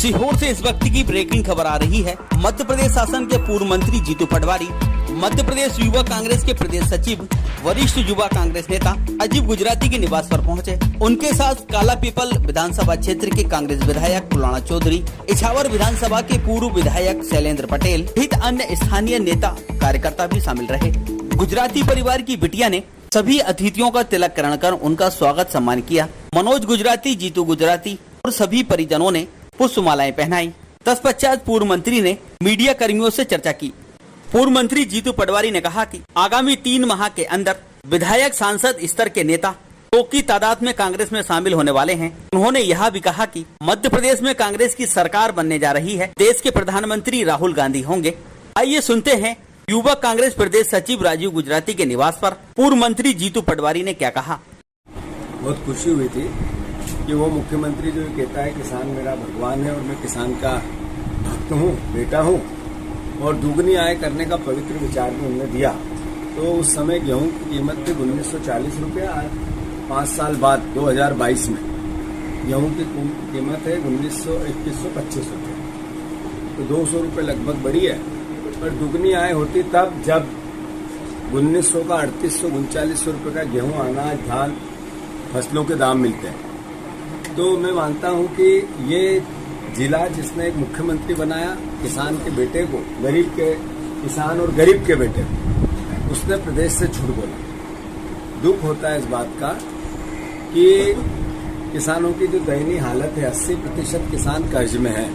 सीहोर से इस वक्त की ब्रेकिंग खबर आ रही है। मध्य प्रदेश शासन के पूर्व मंत्री जीतू पटवारी, मध्य प्रदेश युवा कांग्रेस के प्रदेश सचिव, वरिष्ठ युवा कांग्रेस नेता अजीब गुजराती के निवास पर पहुंचे। उनके साथ काला पीपल विधानसभा क्षेत्र के कांग्रेस विधायक पुलाना चौधरी, इछावर विधानसभा के पूर्व विधायक शैलेंद्र पटेल सहित अन्य स्थानीय नेता कार्यकर्ता भी शामिल रहे। गुजराती परिवार की बिटिया ने सभी अतिथियों का तिलकरण कर उनका स्वागत सम्मान किया। मनोज गुजराती, जीतू गुजराती और सभी परिजनों ने पुष्पमालाएं पहनाई। तत्पश्चात पूर्व मंत्री ने मीडिया कर्मियों से चर्चा की। पूर्व मंत्री जीतू पटवारी ने कहा कि आगामी 3 माह के अंदर विधायक सांसद स्तर के नेता 100 की तादाद में कांग्रेस में शामिल होने वाले हैं। उन्होंने यह भी कहा कि मध्य प्रदेश में कांग्रेस की सरकार बनने जा रही है। देश के प्रधानमंत्री राहुल गांधी होंगे। आइए सुनते हैं युवा कांग्रेस प्रदेश सचिव राजीव गुजराती के निवास पर पूर्व मंत्री जीतू पटवारी ने क्या कहा। बहुत खुशी हुई थी कि वो मुख्यमंत्री जो कहता है किसान मेरा भगवान है और मैं किसान का भक्त हूँ, बेटा हूँ, और दुगनी आय करने का पवित्र विचार भी उन्होंने दिया। तो उस समय गेहूं की कीमत थी 1940 रुपया। 5 साल बाद 2022 में गेहूं की कीमत है 2125 रुपये। तो 200 रुपये लगभग बढ़ी है। पर दुगनी आय होती तब जब 1900 का 3800-3900 रुपये का गेहूं, अनाज, धान, फसलों के दाम मिलते हैं। तो मैं मानता हूं कि ये जिला जिसने एक मुख्यमंत्री बनाया किसान के बेटे को, गरीब के किसान और गरीब के बेटे को, उसने प्रदेश से झूठ बोला। दुख होता है इस बात का कि किसानों की जो दयनीय हालत है, 80% किसान कर्ज में है।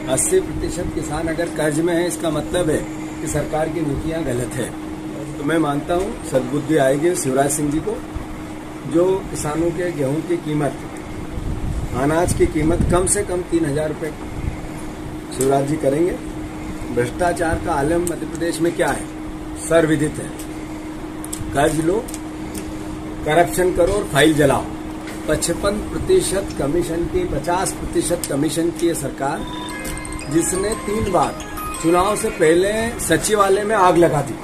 80% किसान अगर कर्ज में है, इसका मतलब है कि सरकार की नीतियां गलत है। तो मैं मानता हूं सद्बुद्धि आएगी शिवराज सिंह जी को, जो किसानों के गेहूं की कीमत, अनाज की कीमत कम से कम 3000 रुपये शिवराज जी करेंगे। भ्रष्टाचार का आलम मध्य प्रदेश में क्या है? सर्वविदित है। कर्ज लो, करप्शन करो और फाइल जलाओ। 55% कमीशन की, 50% कमीशन की है सरकार, जिसने 3 बार चुनाव से पहले सचिवालय में आग लगा दी।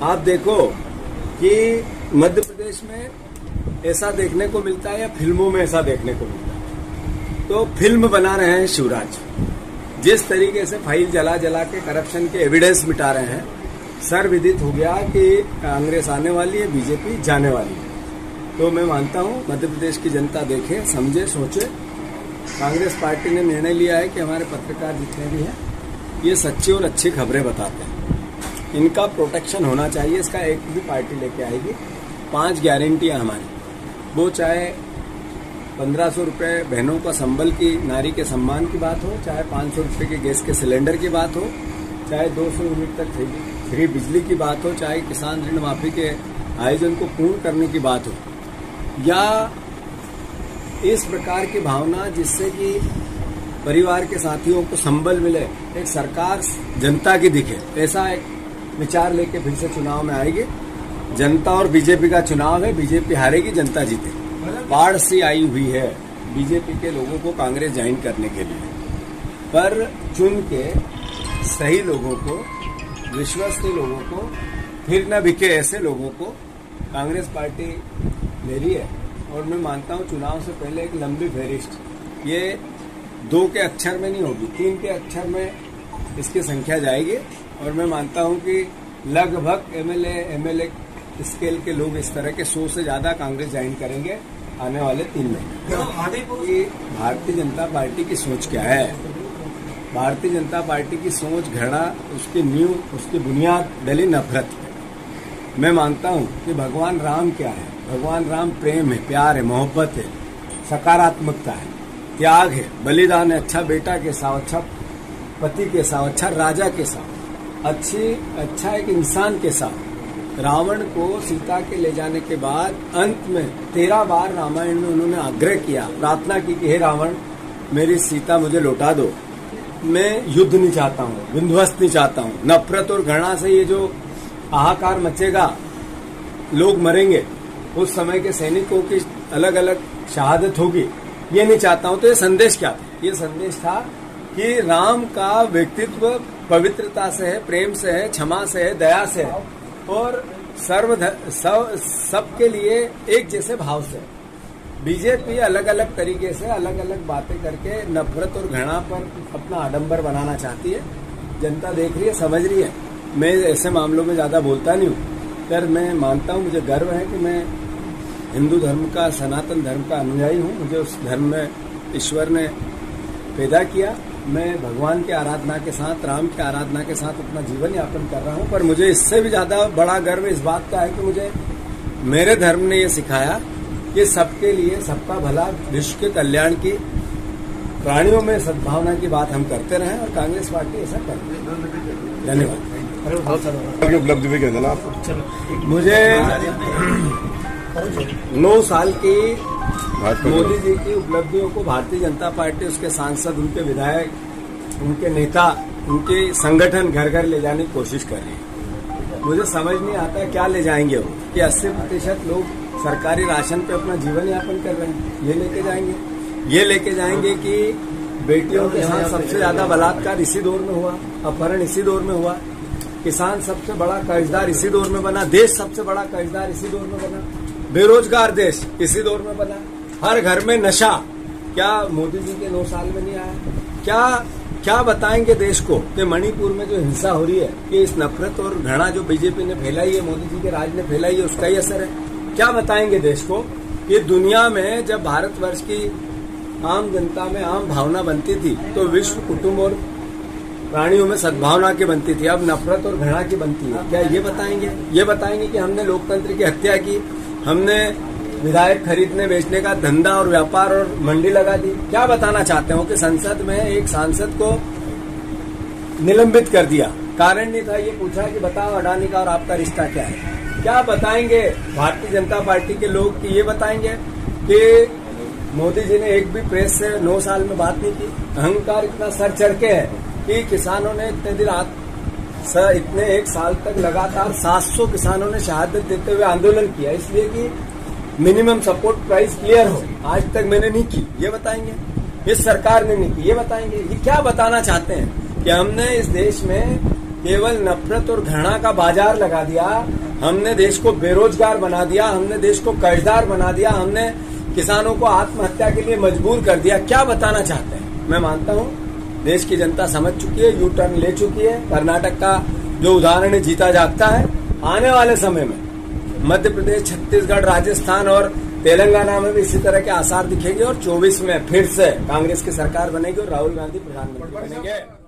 आप देखो कि मध्य प्रदेश में ऐसा देखने को मिलता है या फिल्मों में ऐसा देखने को मिलता है। तो फिल्म बना रहे हैं शिवराज, जिस तरीके से फाइल जला जला के करप्शन के एविडेंस मिटा रहे हैं। सर्वविदित हो गया कि कांग्रेस आने वाली है, बीजेपी जाने वाली है। तो मैं मानता हूं मध्य प्रदेश की जनता देखे, समझे, सोचे। कांग्रेस पार्टी ने निर्णय लिया है कि हमारे पत्रकार जितने भी हैं ये सच्ची और अच्छी खबरें बताते हैं, इनका प्रोटेक्शन होना चाहिए। इसका एक भी पार्टी लेके आएगी। 5 गारंटियां हमारी, वो चाहे 1500 रुपये बहनों का संबल की, नारी के सम्मान की बात हो, चाहे 500 रुपये के गैस के सिलेंडर की बात हो, चाहे 200 यूनिट तक फ्री बिजली की बात हो, चाहे किसान ऋण माफी के आयोजन को पूर्ण करने की बात हो, या इस प्रकार की भावना जिससे कि परिवार के साथियों को संबल मिले, एक सरकार जनता की दिखे, ऐसा एक विचार लेके फिर से चुनाव में आएगी। जनता और बीजेपी का चुनाव है, बीजेपी हारेगी, जनता जीतेगी। बाढ़ सी आई हुई है बीजेपी के लोगों को कांग्रेस ज्वाइन करने के लिए, पर चुन के सही लोगों को, विश्वसनीय लोगों को, फिर न बिके ऐसे लोगों को कांग्रेस पार्टी ले रही है। और मैं मानता हूं चुनाव से पहले एक लंबी फहरिस्त, ये 2 के अक्षर में नहीं होगी, 3 के अक्षर में इसकी संख्या जाएगी। और मैं मानता हूं कि लगभग एमएलए स्केल के लोग इस तरह के 100 से ज्यादा कांग्रेस ज्वाइन करेंगे आने वाले 3 महीने। भारतीय जनता पार्टी की सोच क्या है? भारतीय जनता पार्टी की सोच, घड़ा, उसकी नींव, उसकी बुनियाद डली नफरत है। मैं मानता हूं कि भगवान राम क्या है? भगवान राम प्रेम है, प्यार है, मोहब्बत है, सकारात्मकता है, त्याग है, बलिदान है, अच्छा बेटा के साथ, अच्छा पति के साथ, अच्छा राजा के साथ, अच्छा एक इंसान के साथ। रावण को सीता के ले जाने के बाद अंत में 13 बार रामायण में उन्होंने आग्रह किया, प्रार्थना की कि हे रावण, मेरी सीता मुझे लौटा दो। मैं युद्ध नहीं चाहता हूँ, विध्वंस नहीं चाहता हूँ। नफरत और घृणा से ये जो हाहाकार मचेगा, लोग मरेंगे, उस समय के सैनिकों की अलग अलग शहादत होगी, ये नहीं चाहता हूँ। तो ये संदेश क्या था? ये संदेश था कि राम का व्यक्तित्व पवित्रता से है, प्रेम से है, क्षमा से है, दया से है, और सबके लिए एक जैसे भाव से। बीजेपी अलग अलग तरीके से अलग अलग बातें करके नफरत और घृणा पर अपना आडंबर बनाना चाहती है। जनता देख रही है, समझ रही है। मैं ऐसे मामलों में ज्यादा बोलता नहीं हूँ, पर मैं मानता हूँ, मुझे गर्व है कि मैं हिंदू धर्म का, सनातन धर्म का अनुयायी हूँ। मुझे उस धर्म में ईश्वर ने पैदा किया। मैं भगवान की आराधना के साथ, राम की आराधना के साथ अपना जीवन यापन कर रहा हूँ। पर मुझे इससे भी ज्यादा बड़ा गर्व इस बात का है कि मुझे मेरे धर्म ने ये सिखाया कि सबके लिए, सबका भला, विश्व के कल्याण की, प्राणियों में सद्भावना की बात हम करते रहें और कांग्रेस पार्टी ऐसा करती है। धन्यवाद। उपलब्धि भी कहना आप मुझे 9 साल की मोदी जी की उपलब्धियों को भारतीय जनता पार्टी, उसके सांसद, उनके विधायक, उनके नेता, उनके संगठन घर घर ले जाने की कोशिश कर रही है। मुझे समझ नहीं आता क्या ले जाएंगे वो, कि 80% लोग सरकारी राशन पे अपना जीवन यापन कर रहे हैं। ये लेके जाएंगे कि बेटियों के साथ सबसे ज्यादा बलात्कार इसी दौर में हुआ, अपहरण इसी दौर में हुआ, किसान सबसे बड़ा कर्जदार इसी दौर में बना, देश सबसे बड़ा कर्जदार इसी दौर में बना, बेरोजगार देश इसी दौर में बना, हर घर में नशा। क्या मोदी जी के 9 साल में नहीं आया? क्या बताएंगे देश को कि मणिपुर में जो हिंसा हो रही है, कि इस नफरत और घृणा जो बीजेपी ने फैलाई है, मोदी जी के राज ने फैलाई है, उसका ही असर है? क्या बताएंगे देश को? ये दुनिया में जब भारतवर्ष की आम जनता में आम भावना बनती थी तो विश्व, कुटुंब और प्राणियों में सद्भावना की बनती थी, अब नफरत और घृणा की बनती है। क्या ये बताएंगे? ये बताएंगे कि हमने लोकतंत्र की हत्या की, हमने विधायक खरीदने बेचने का धंधा और व्यापार और मंडी लगा दी? क्या बताना चाहते हो कि संसद में एक सांसद को निलंबित कर दिया, कारण नहीं था, ये पूछा कि बताओ अडानी का और आपका रिश्ता क्या है? क्या बताएंगे भारतीय जनता पार्टी के लोग? कि ये बताएंगे कि मोदी जी ने एक भी प्रेस से 9 साल में बात नहीं की? अहंकार इतना सर चढ़ के है कि किसानों ने इतने दिन इतने 1 साल तक लगातार 700 किसानों ने शहादत देते हुए आंदोलन किया, इसलिए कि मिनिमम सपोर्ट प्राइस क्लियर हो। आज तक मैंने नहीं की, ये बताएंगे? इस सरकार ने नहीं की, ये बताएंगे? ये क्या बताना चाहते हैं कि हमने इस देश में केवल नफरत और घृणा का बाजार लगा दिया, हमने देश को बेरोजगार बना दिया, हमने देश को कर्जदार बना दिया, हमने किसानों को आत्महत्या के लिए मजबूर कर दिया? क्या बताना चाहते हैं? मैं मानता हूँ देश की जनता समझ चुकी है, यू टर्न ले चुकी है। कर्नाटक का जो उदाहरण है जीता जागता है। आने वाले समय में मध्य प्रदेश, छत्तीसगढ़, राजस्थान और तेलंगाना में भी इसी तरह के आसार दिखेंगे और 24 में फिर से कांग्रेस की सरकार बनेगी और राहुल गांधी प्रधानमंत्री बनेंगे।